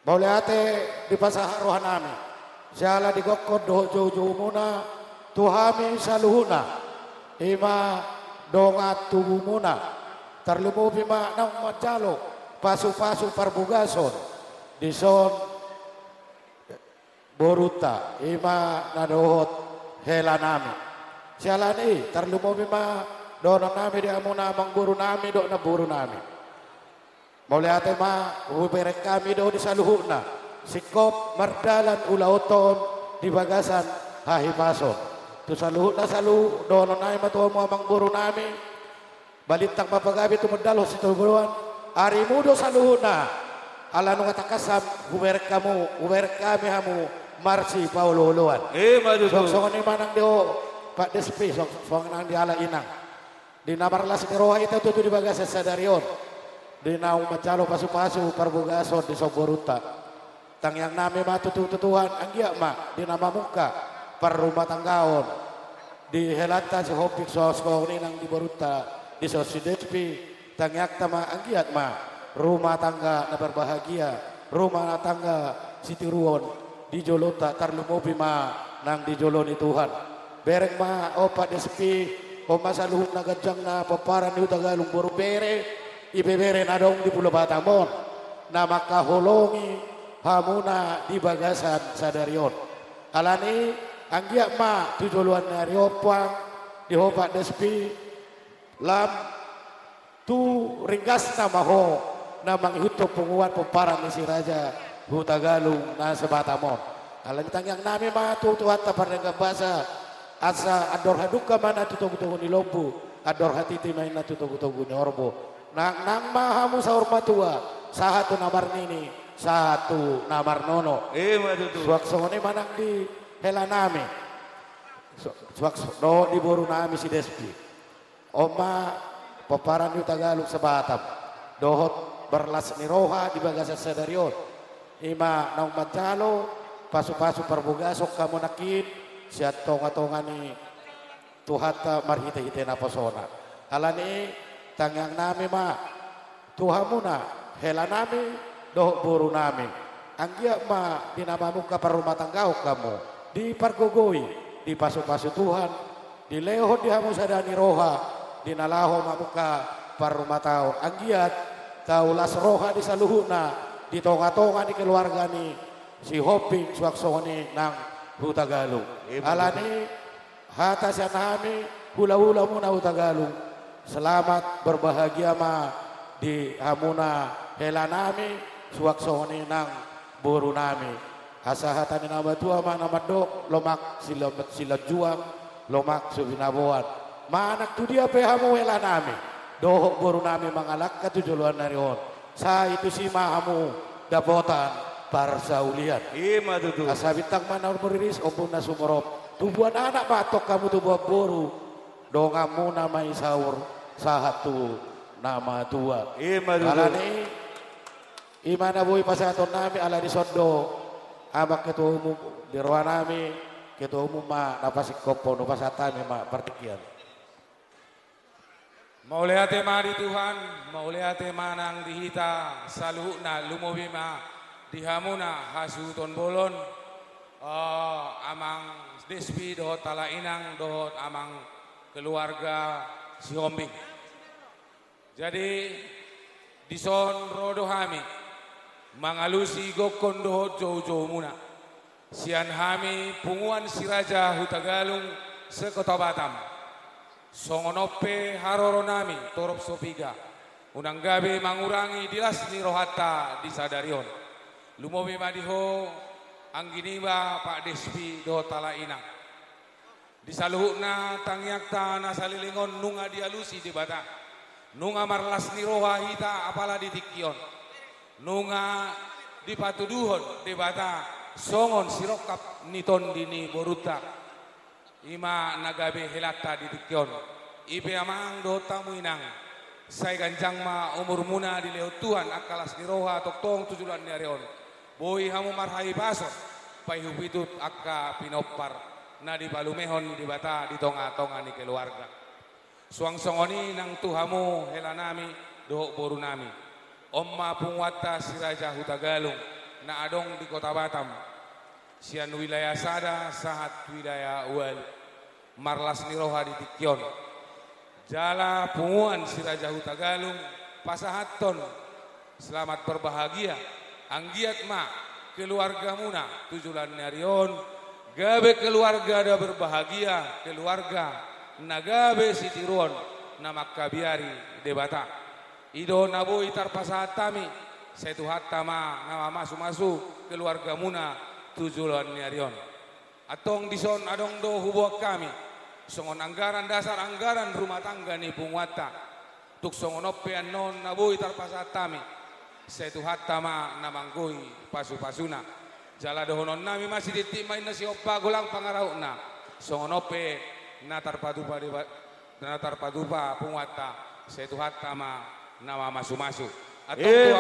Boleh ate di pasah rohanami. Siala di gokod doh jauh muna tuhami saluhuna. Ima dongat tubuhmuna. Terlumupi ma nang majalo pasu-pasu parbugason. Dison boruta ima nadohot helanami. Siala ni terlumupi ma dono nami di amuna mangburu nami do na buru nami. Mulai ate ma uberek kami do di saluhuna sikop mardalan ulauton di bagasan hahipason tu saluhuna salu dono nai matu amang buru nami balitang papagabi tu medalo situ buruan ari mudo saluhuna ala nu katakasam uberek kami hamu marsi paululuan madu sok ni manang dio Pak Despi sok nang di ala inang di namarlas ni roha itu tu di bagasan sadarion di naung macalo pasu-pasu parbugason di Soboruta tang yang nami ma tutuhan anggia ma di nama muka per rumah tanggaon di helanta si hopik soskong ni nang di Boruta di Sosidespi tang yak tama anggiat ma rumah tangga na berbahagia rumah tangga Siti Ruon di Jolota tarlumopi ma nang di Joloni Tuhan bereng ma opa despi o masaluhun na gajang na paparan di Tagalog boru bere ibebere nadong di Pulau Batamon na makaholongi hamuna di bagasan sadarion alani anggia ma tujuluan dari opang di hopak despi lam tu ringgas nama ho na manghuto penguat peparan isi raja Hutagalung na sebatamon alani tangyang nami ma tu hatta parengga basa asa ador haduka mana tutugu ni lobu ador hati timai na tutugu ni orbo nang mahamu saur matua satu namar nini satu namar nono suak songone manang di helanami suak do di boru nami si despi oma paparan yu Tagalog sebatam dohot berlas ni roha di bagasan sadarion ima naung macalo pasu-pasu parbugasok kamu nakin siat tonga-tongani tuhata marhite-hite na posona alani tangyang nami ma tuhamuna hela nami doh buru nami anggia ma dinamamuka per rumah tanggau kamu di pargogoi di pasu-pasu Tuhan di leho di hamu sadani roha di nalaho mamuka per rumah tau anggiat taulas roha di saluhuna di tonga-tonga di keluarga ni si hoping suaksoni nang Hutagalung alani hata sianami hula-hula muna Hutagalung selamat berbahagia ma di hamuna helanami suaksoni nang boru nami asahatani nama tua ma nama dok lomak silat juang lomak subinabuan manak tu dia pehamu helanami dohok boru nami mangalak katujuluan narion sa itu si mahamu dapotan parsaulian asa bintang mana beriris ompun na sumorop tubuhan anak matok kamu tubuh boru dongamu nama isaur satu nama tua alani imana boy pasaton nami ala di sondo abak ketua umum di ruang nami ketua umum ma napasik kopo napasatami ma partikian mau lihat ma di Tuhan mau lihat manang dihita saluhna lumobi ma dihamuna hasuton bolon amang despi dohot tala inang dohot amang keluarga si Hombing. Jadi dison rodo hami mangalusi gokon dohot jauh-jauh muna. Sian hami punguan si Raja Hutagalung sekota Batam. Songonope haroro nami torop sopiga. Unang gabe mangurangi dilas ni rohata di sadarion. Lumobi madiho angginiba Pak Despi dohot tala inang. Di saluhna tangyakta na salilingon nunga dialusi di bata nunga marlas ni roha hita apala di tikion nunga di patuduhon di bata songon sirokap niton dini Boruta ima nagabe helata di tikion ibe amang do tamu inang say ganjang ma umur muna di leo Tuhan akalas ni roha toktong tujulan ni areon boy hamu marhai paso pai hubitut akka pinopar na di balumehon di bata di tonga-tonga ni keluarga. Suang songoni nang tuhamu helanami dohok boru nami. Omma pungwata si Raja Hutagalung na adong di Kota Batam. Sian wilayah sada sahat wilayah ual marlas niroha di Tikyon. Jala punguan si Raja Hutagalung pasahaton. Selamat berbahagia. Anggiat ma keluarga muna tujulan narion. Gabe keluarga ada berbahagia. Keluarga nagabe si tiruon nama kabiari debata. Ido nabu itar pasahat tami. Setu hatama nama masu-masu keluarga muna tujulan narion. Atong dison adong do hubuak kami. Songon anggaran dasar anggaran rumah tangga ni pungwata. Tuk songon opean non nabu itar pasahat tami. Setu hatama namanggui pasu-pasuna. Jala dohonon nami masih ditimai nasi opa gulang pangarauna. Songon ope natar padupa pungwata. Setu hatama nama masu-masu. Atong tua